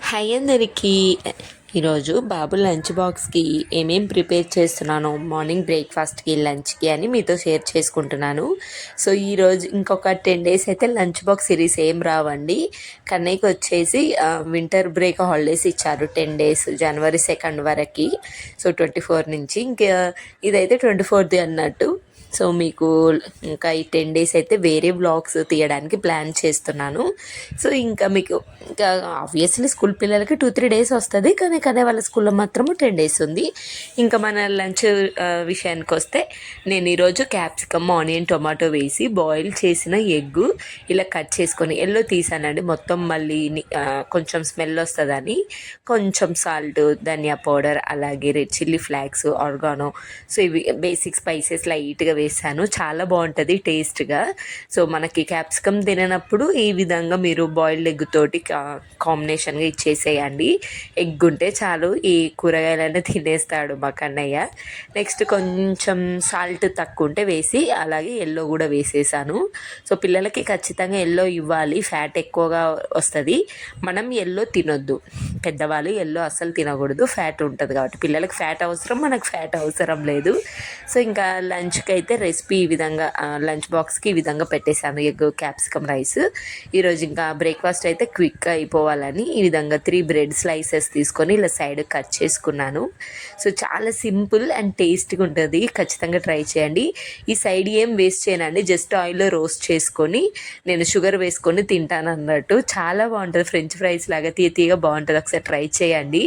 Hi అందరికీ. ఈరోజు బాబు lunch బాక్స్కి ఏమేం ప్రిపేర్ చేస్తున్నాను మార్నింగ్ బ్రేక్ఫాస్ట్కి లంచ్కి అని మీతో షేర్ చేసుకుంటున్నాను. సో ఈరోజు ఇంకొక 10 days అయితే లంచ్ బాక్స్ సిరీస్ ఏం రావండి. కన్నయ్యకి వచ్చేసి వింటర్ బ్రేక్ హాలిడేస్ ఇచ్చారు 10 days January 2 వరకు. సో 24 నుంచి ఇంకా ఇదైతే 24th అన్నట్టు. సో మీకు ఇంకా ఈ 10 days అయితే వేరే వ్లాగ్స్ తీయడానికి ప్లాన్ చేస్తున్నాను. సో ఇంకా మీకు ఇంకా ఆబ్వియస్లీ స్కూల్ పిల్లలకి 2-3 days వస్తుంది, కానీ వాళ్ళ స్కూల్లో మాత్రము 10 days ఉంది. ఇంకా మన లంచ్ విషయానికి వస్తే నేను ఈరోజు క్యాప్సికమ్, ఆనియన్, టొమాటో వేసి బాయిల్ చేసిన ఎగ్గు ఇలా కట్ చేసుకొని ఎల్లో తీసానండి. మొత్తం మళ్ళీ కొంచెం స్మెల్ వస్తుందని కొంచెం సాల్ట్, ధనియా పౌడర్, అలాగే red chilli flax, organo, so ఇవి బేసిక్ స్పైసెస్ లైట్గా వేసాను. చాలా బాగుంటుంది టేస్ట్గా. సో మనకి క్యాప్సికమ్ తిననప్పుడు ఈ విధంగా మీరు బాయిల్డ్ ఎగ్ తోటి కాంబినేషన్గా ఇచ్చేసేయండి. ఎగ్ ఉంటే చాలు, ఈ కూరగాయలన్నీ తినేస్తాడు మా కన్నయ్య. నెక్స్ట్ కొంచెం సాల్ట్ తక్కువ ఉంటే వేసి అలాగే ఎల్లో కూడా వేసేసాను. సో పిల్లలకి ఖచ్చితంగా ఎల్లో ఇవ్వాలి, ఫ్యాట్ ఎక్కువగా వస్తుంది. మనం ఎల్లో తినొద్దు, పెద్దవాళ్ళు ఎల్లో అస్సలు తినకూడదు, ఫ్యాట్ ఉంటుంది కాబట్టి. పిల్లలకి ఫ్యాట్ అవసరం, మనకు ఫ్యాట్ అవసరం లేదు. సో ఇంకా లంచ్కి అయితే రెసిపీ ఈ విధంగా లంచ్ బాక్స్కి ఈ విధంగా పెట్టేశాను, ఎగ్ క్యాప్సికమ్ రైస్. ఈరోజు ఇంకా బ్రేక్ఫాస్ట్ అయితే క్విక్గా అయిపోవాలని ఈ విధంగా 3 బ్రెడ్ స్లైసెస్ తీసుకొని ఇలా సైడ్ కట్ చేసుకున్నాను. సో చాలా సింపుల్ అండ్ టేస్ట్గా ఉంటుంది, ఖచ్చితంగా ట్రై చేయండి. ఈ సైడ్ ఏం వేస్ట్ చేయనండి, జస్ట్ ఆయిల్లో రోస్ట్ చేసుకొని నేను షుగర్ వేసుకొని తింటాను అన్నట్టు. చాలా బాగుంటుంది, ఫ్రెంచ్ ఫ్రైస్ లాగా తీయగా బాగుంటుంది, ఒకసారి ట్రై చేయండి.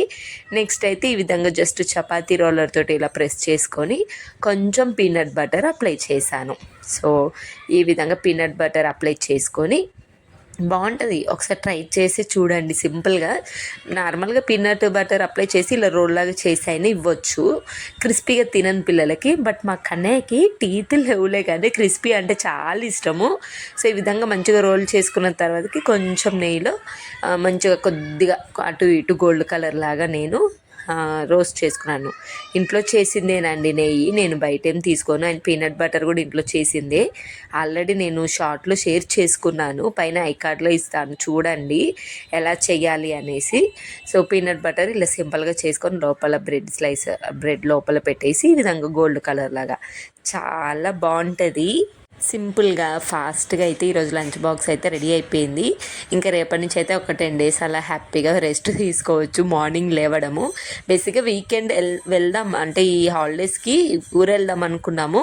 నెక్స్ట్ అయితే ఈ విధంగా జస్ట్ చపాతీ రోలర్ తోటి ఇలా ప్రెస్ చేసుకొని కొంచెం పీనట్ బటర్ అప్లై చేశాను. సో ఈ విధంగా పీనట్ బటర్ అప్లై చేసుకొని బాగుంటుంది, ఒకసారి ట్రై చేసి చూడండి. సింపుల్గా నార్మల్గా పీనట్ బటర్ అప్లై చేసి ఇలా రోల్ లాగా చేసి అయినా ఇవ్వచ్చు, క్రిస్పీగా తినని పిల్లలకి. బట్ మా కన్నయ్యకి టీత్ లేవులే కానీ క్రిస్పీ అంటే చాలా ఇష్టము. సో ఈ విధంగా మంచిగా రోల్ చేసుకున్న తర్వాతకి కొంచెం నెయ్యిలో మంచిగా కొద్దిగా అటు ఇటు గోల్డ్ కలర్ లాగా నేను రోస్ట్ చేసుకున్నాను. ఇంట్లో చేసిందేనండి నెయ్యి, నేను బయట ఏం తీసుకోను. అండ్ పీనట్ బటర్ కూడా ఇంట్లో చేసిందే. ఆల్రెడీ నేను షార్ట్లో షేర్ చేసుకున్నాను, పైన ఐకార్డ్లో ఇస్తాను చూడండి ఎలా చేయాలి అనేసి. సో పీనట్ బటర్ ఇలా సింపుల్గా చేసుకొని లోపల బ్రెడ్ లోపల పెట్టేసి ఈ విధంగా గోల్డ్ కలర్ లాగా చాలా బాగుంటుంది. సింపుల్గా ఫాస్ట్గా అయితే ఈరోజు లంచ్ బాక్స్ అయితే రెడీ అయిపోయింది. ఇంకా రేపటి నుంచి అయితే ఒక 10 days అలా హ్యాపీగా రెస్ట్ తీసుకోవచ్చు. మార్నింగ్ లేవడము, బేసిక్గా వీకెండ్ వెళ్దాం అంటే ఈ హాలిడేస్కి ఊరు వెళ్దాం అనుకున్నాము,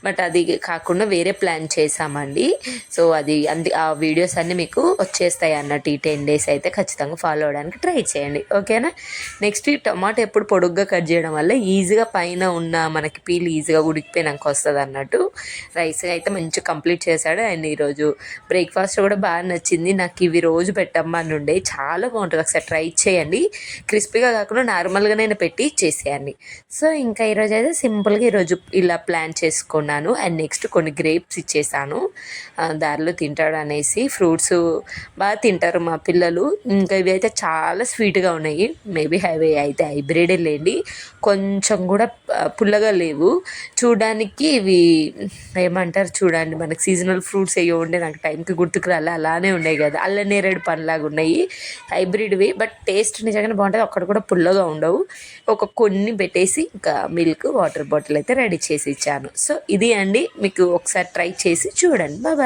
బట్ అది కాకుండా వేరే ప్లాన్ చేసామండి. సో అది ఆ వీడియోస్ అన్నీ మీకు వచ్చేస్తాయి అన్నట్టు. ఈ 10 days అయితే ఖచ్చితంగా ఫాలో అవడానికి ట్రై చేయండి, ఓకేనా. నెక్స్ట్ ఈ టమాటో ఎప్పుడు పొడుగ్గా కట్ చేయడం వల్ల ఈజీగా పైన ఉన్న మనకి పీల్ ఈజీగా ఉడికిపోయినాక వస్తుంది అన్నట్టు. రైస్ అయితే మంచి కంప్లీట్ చేశాడు. అండ్ ఈరోజు బ్రేక్ఫాస్ట్ కూడా బాగా నచ్చింది నాకు. ఇవి రోజు పెట్టమ్మా అని ఉండే, చాలా బాగుంటుంది, ఒకసారి ట్రై చేయండి. క్రిస్పీగా కాకుండా నార్మల్గానే పెట్టి ఇచ్చేసేయండి. సో ఇంకా ఈరోజు అయితే సింపుల్గా ఈరోజు ఇలా ప్లాన్ చేసుకున్నాను. అండ్ నెక్స్ట్ కొన్ని గ్రేప్స్ ఇచ్చేసాను, దారిలో తింటాడు అనేసి. ఫ్రూట్స్ బాగా తింటారు మా పిల్లలు. ఇంకా ఇవి అయితే చాలా స్వీట్గా ఉన్నాయి, మేబీ హైవే అయితే హైబ్రిడే లేండి, కొంచెం కూడా పుల్లగా లేవు. చూడడానికి ఇవి ఏమంటారు చూడండి, మనకి సీజనల్ ఫ్రూట్స్ అయ్యో ఉండే, నాకు టైంకి గుర్తుకు రాలే, అలానే ఉన్నాయి కదా, అల్ల నేరేడు పండ్లాగా ఉన్నాయి, హైబ్రిడ్వి. బట్ టేస్ట్ నిజంగానే బాగుంటుంది, అక్కడ కూడా పుల్లగా ఉండవు. కొన్ని పెట్టేసి ఇంకా మిల్క్, వాటర్ బాటిల్ అయితే రెడీ చేసి ఇచ్చాను. సో ఇది అండి, మీకు ఒకసారి ట్రై చేసి చూడండి. బాయ్.